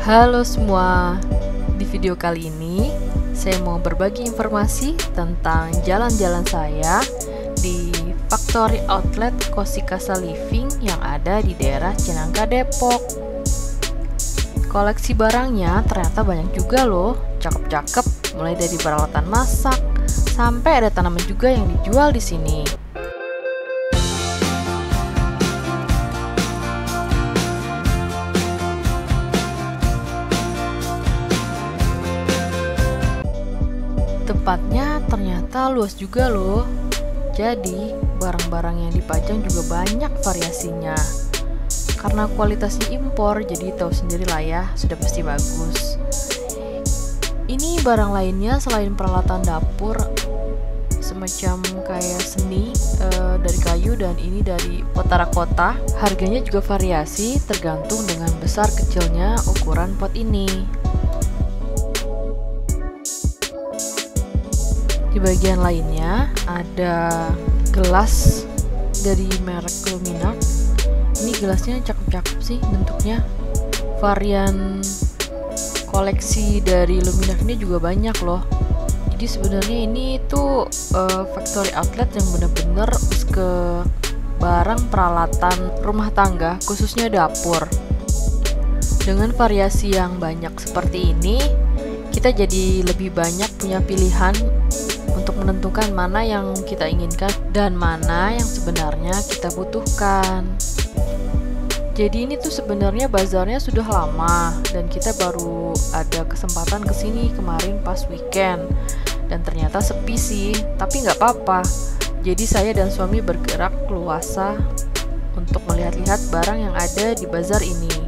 Halo semua, di video kali ini saya mau berbagi informasi tentang jalan-jalan saya di Factory Outlet Kosikasa Living yang ada di daerah Cinangka, Depok. Koleksi barangnya ternyata banyak juga loh, cakep-cakep, mulai dari peralatan masak sampai ada tanaman juga yang dijual di sini. Tempatnya ternyata luas juga loh. Jadi barang-barang yang dipajang juga banyak variasinya. Karena kualitasnya impor, jadi tahu sendiri lah ya, sudah pasti bagus. Ini barang lainnya selain peralatan dapur, semacam kayak seni dari kayu, dan ini dari pot terakota. Harganya juga variasi tergantung dengan besar kecilnya ukuran pot ini. Di bagian lainnya ada gelas dari merek Luminac. Ini gelasnya cakep-cakep sih bentuknya. Varian koleksi dari Luminac ini juga banyak loh. Jadi sebenarnya ini tuh factory outlet yang bener-bener ke barang peralatan rumah tangga, khususnya dapur. Dengan variasi yang banyak seperti ini, kita jadi lebih banyak punya pilihan untuk menentukan mana yang kita inginkan dan mana yang sebenarnya kita butuhkan. Jadi ini tuh sebenarnya bazarnya sudah lama dan kita baru ada kesempatan kesini kemarin pas weekend, dan ternyata sepi sih, tapi nggak apa-apa. Jadi saya dan suami bergerak leluasa untuk melihat-lihat barang yang ada di bazar ini.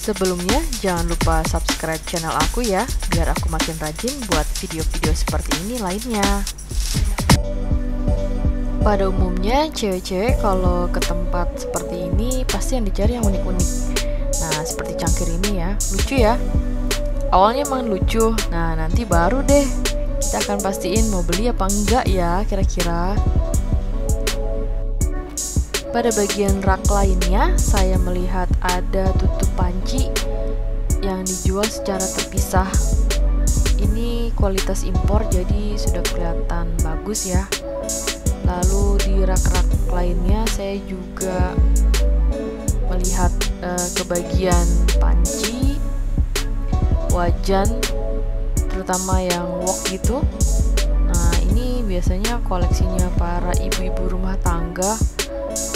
Sebelumnya, jangan lupa subscribe channel aku ya, biar aku makin rajin buat video-video seperti ini lainnya. Pada umumnya, cewek-cewek kalau ke tempat seperti ini pasti yang dicari yang unik-unik. Nah, seperti cangkir ini ya, lucu ya. Awalnya emang lucu, nah nanti baru deh kita akan pastiin mau beli apa enggak ya kira-kira. Pada bagian rak lainnya, saya melihat ada tutup panci yang dijual secara terpisah. Ini kualitas impor, jadi sudah kelihatan bagus ya. Lalu di rak-rak lainnya, saya juga melihat ke bagian panci, wajan, terutama yang wok gitu. Nah, ini biasanya koleksinya para ibu-ibu rumah tangga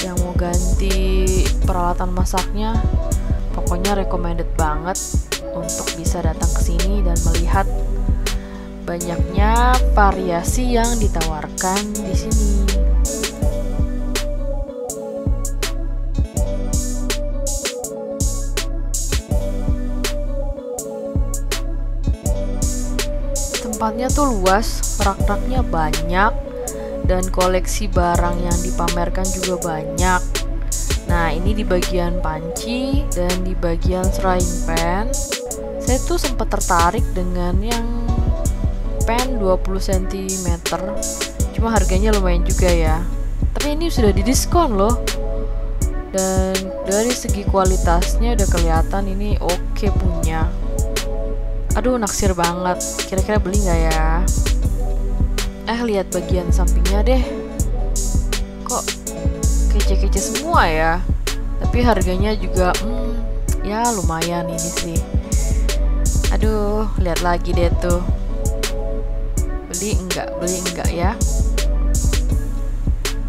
yang mau ganti peralatan masaknya. Pokoknya recommended banget untuk bisa datang ke sini dan melihat banyaknya variasi yang ditawarkan di sini. Tempatnya tuh luas, rak-raknya banyak, dan koleksi barang yang dipamerkan juga banyak. Nah, ini di bagian panci dan di bagian frying pan. Saya tuh sempat tertarik dengan yang pan 20 cm. Cuma harganya lumayan juga ya. Tapi ini sudah didiskon loh. Dan dari segi kualitasnya udah kelihatan ini oke punya. Aduh, naksir banget. Kira-kira beli nggak ya? Lihat bagian sampingnya deh, kok kece-kece semua ya. Tapi harganya juga ya lumayan ini sih. Aduh, lihat lagi deh tuh. Beli enggak ya?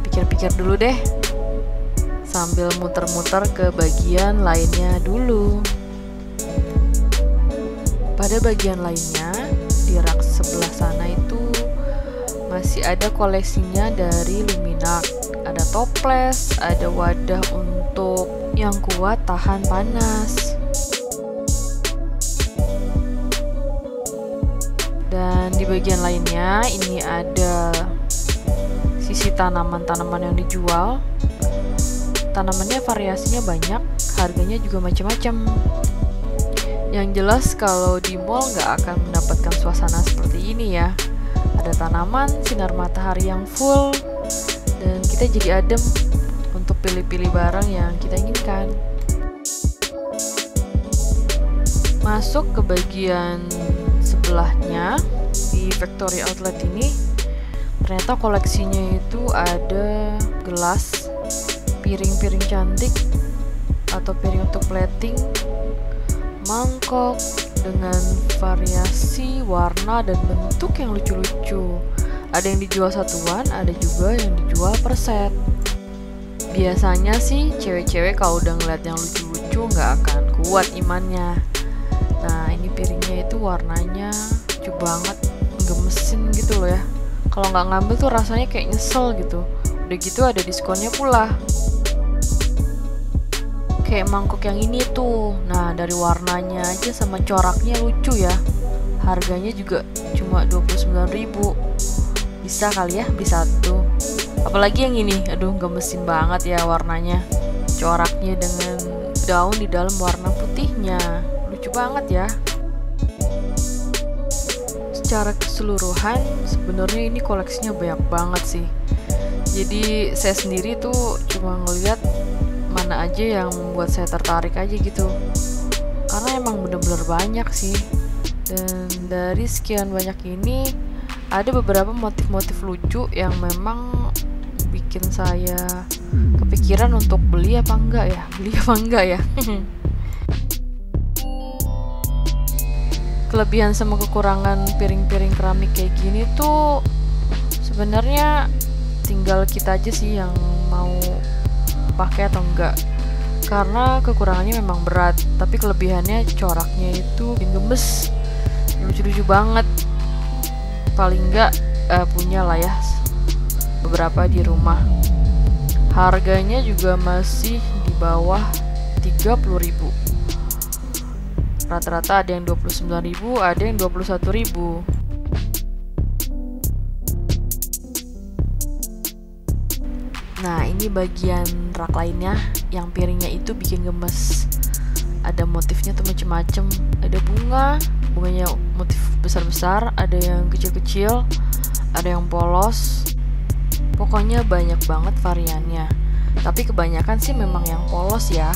Pikir-pikir dulu deh, sambil muter-muter ke bagian lainnya dulu. Pada bagian lainnya, di rak sebelah sana itu masih ada koleksinya dari Luminac. Ada toples, ada wadah untuk yang kuat tahan panas. Dan di bagian lainnya ini ada sisi tanaman-tanaman yang dijual. Tanamannya variasinya banyak, harganya juga macam-macam. Yang jelas kalau di mall nggak akan mendapatkan suasana seperti ini ya. Ada tanaman, sinar matahari yang full, dan kita jadi adem untuk pilih-pilih barang yang kita inginkan. Masuk ke bagian sebelahnya di factory outlet ini, ternyata koleksinya itu ada gelas, piring-piring cantik atau piring untuk plating, mangkok dengan variasi warna dan bentuk yang lucu-lucu. Ada yang dijual satuan, ada juga yang dijual per set. Biasanya sih cewek-cewek kalau udah ngeliat yang lucu-lucu nggak akan kuat imannya. Nah, ini piringnya itu warnanya lucu banget, gemesin gitu loh ya. Kalau nggak ngambil tuh rasanya kayak nyesel gitu. Udah gitu ada diskonnya pula. Kayak mangkok yang ini tuh. Nah, dari warnanya aja sama coraknya lucu ya. Harganya juga cuma 29.000. Bisa kali ya beli satu. Apalagi yang ini, aduh gemesin banget ya warnanya. Coraknya dengan daun di dalam warna putihnya. Lucu banget ya. Secara keseluruhan sebenarnya ini koleksinya banyak banget sih. Jadi saya sendiri tuh cuma ngeliat mana aja yang membuat saya tertarik aja gitu, karena emang bener-bener banyak sih. Dan dari sekian banyak ini ada beberapa motif-motif lucu yang memang bikin saya kepikiran untuk beli apa enggak ya. Kelebihan sama kekurangan piring-piring keramik kayak gini tuh sebenarnya tinggal kita aja sih yang mau pakai atau enggak. Karena kekurangannya memang berat, tapi kelebihannya coraknya itu bikin gemes, lucu-lucu banget. Paling enggak punya lah ya beberapa di rumah. Harganya juga masih di bawah 30.000. Rata-rata ada yang 29.000, ada yang 21.000. Nah, ini bagian rak lainnya yang piringnya itu bikin gemes. Ada motifnya tuh macem-macem. Ada bunganya motif besar-besar, ada yang kecil-kecil, ada yang polos. Pokoknya banyak banget variannya. Tapi kebanyakan sih memang yang polos ya.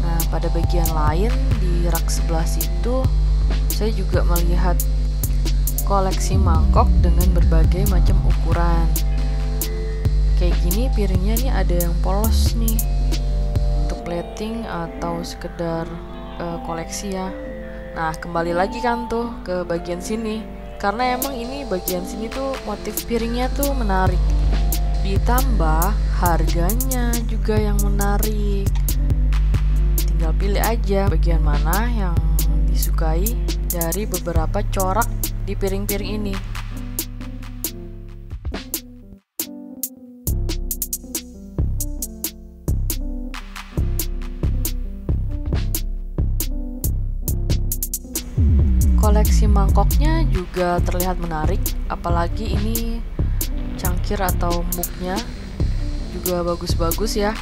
Nah, pada bagian lain di rak sebelah situ saya juga melihat koleksi mangkok dengan berbagai macam ukuran. Kayak gini piringnya nih ada yang polos nih untuk plating atau sekedar koleksi ya. Nah, kembali lagi kan tuh ke bagian sini, karena emang ini bagian sini tuh motif piringnya tuh menarik, ditambah harganya juga yang menarik. Tinggal pilih aja bagian mana yang disukai dari beberapa corak di piring-piring ini. Koleksi mangkoknya juga terlihat menarik, apalagi ini cangkir atau mugnya juga bagus-bagus ya.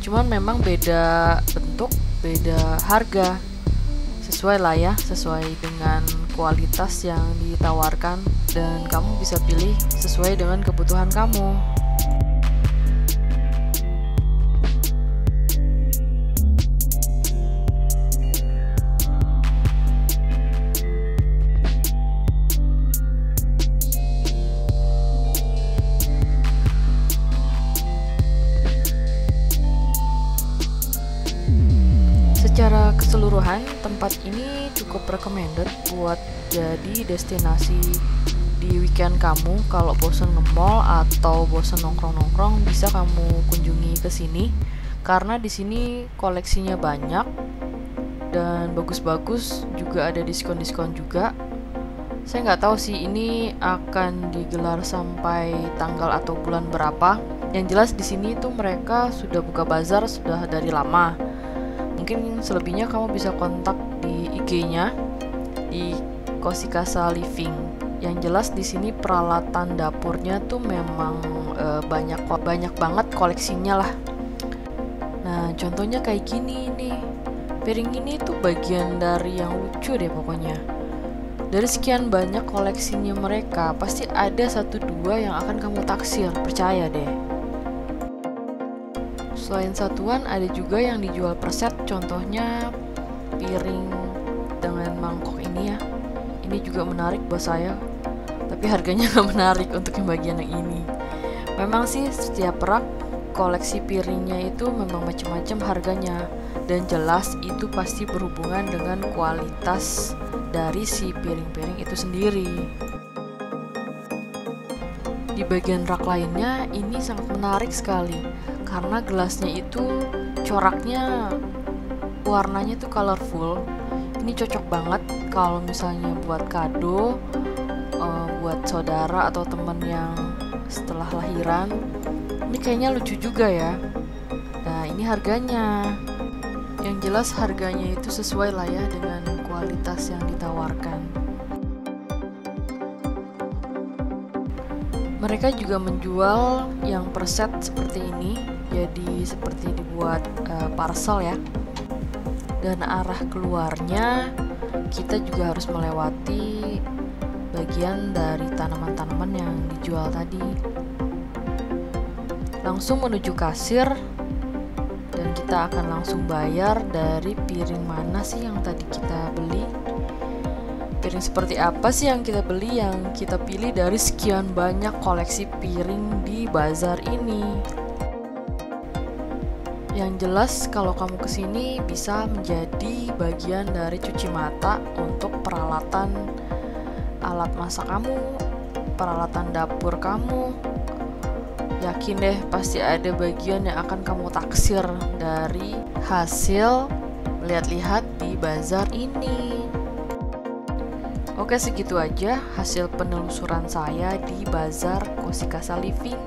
Cuman memang beda bentuk, beda harga. Sesuai lah ya, sesuai dengan kualitas yang ditawarkan, dan kamu bisa pilih sesuai dengan kebutuhan kamu. Secara keseluruhan, tempat ini cukup recommended buat jadi destinasi di weekend kamu. Kalau bosan nge-mall atau bosan nongkrong-nongkrong, bisa kamu kunjungi ke sini karena di sini koleksinya banyak dan bagus-bagus, juga ada diskon-diskon juga. Saya nggak tahu sih ini akan digelar sampai tanggal atau bulan berapa. Yang jelas di sini tuh mereka sudah buka bazar sudah dari lama. Mungkin selebihnya kamu bisa kontak di IG-nya di Kosikasa Living. Yang jelas di sini peralatan dapurnya tuh memang banyak banget koleksinya lah. Nah, contohnya kayak gini nih. Piring ini tuh bagian dari yang lucu deh pokoknya. Dari sekian banyak koleksinya mereka, pasti ada 1-2 yang akan kamu taksir, percaya deh. Selain satuan, ada juga yang dijual per set, contohnya piring dengan mangkok ini ya. Ini juga menarik buat saya, tapi harganya nggak menarik untuk yang bagian yang ini. Memang sih setiap rak koleksi piringnya itu memang macam-macam harganya, dan jelas itu pasti berhubungan dengan kualitas dari si piring-piring itu sendiri. Di bagian rak lainnya ini sangat menarik sekali karena gelasnya itu coraknya, warnanya tuh colorful. Ini cocok banget kalau misalnya buat kado, buat saudara atau teman yang setelah lahiran. Ini kayaknya lucu juga ya. Nah, ini harganya. Yang jelas harganya itu sesuai lah ya dengan kualitas yang ditawarkan. Mereka juga menjual yang per set seperti ini, jadi seperti dibuat parcel ya. Dan arah keluarnya kita juga harus melewati bagian dari tanaman-tanaman yang dijual tadi. Langsung menuju kasir dan kita akan langsung bayar dari piring mana sih yang tadi kita beli. Piring seperti apa sih yang kita beli, yang kita pilih dari sekian banyak koleksi piring di bazar ini. Yang jelas kalau kamu kesini bisa menjadi bagian dari cuci mata untuk peralatan alat masak kamu, peralatan dapur kamu. Yakin deh pasti ada bagian yang akan kamu taksir dari hasil lihat-lihat di bazar ini. Oke, segitu aja hasil penelusuran saya di Bazar Kosikasa Living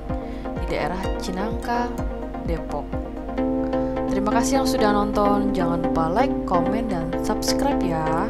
di daerah Cinangka, Depok. Terima kasih yang sudah nonton. Jangan lupa like, komen, dan subscribe ya.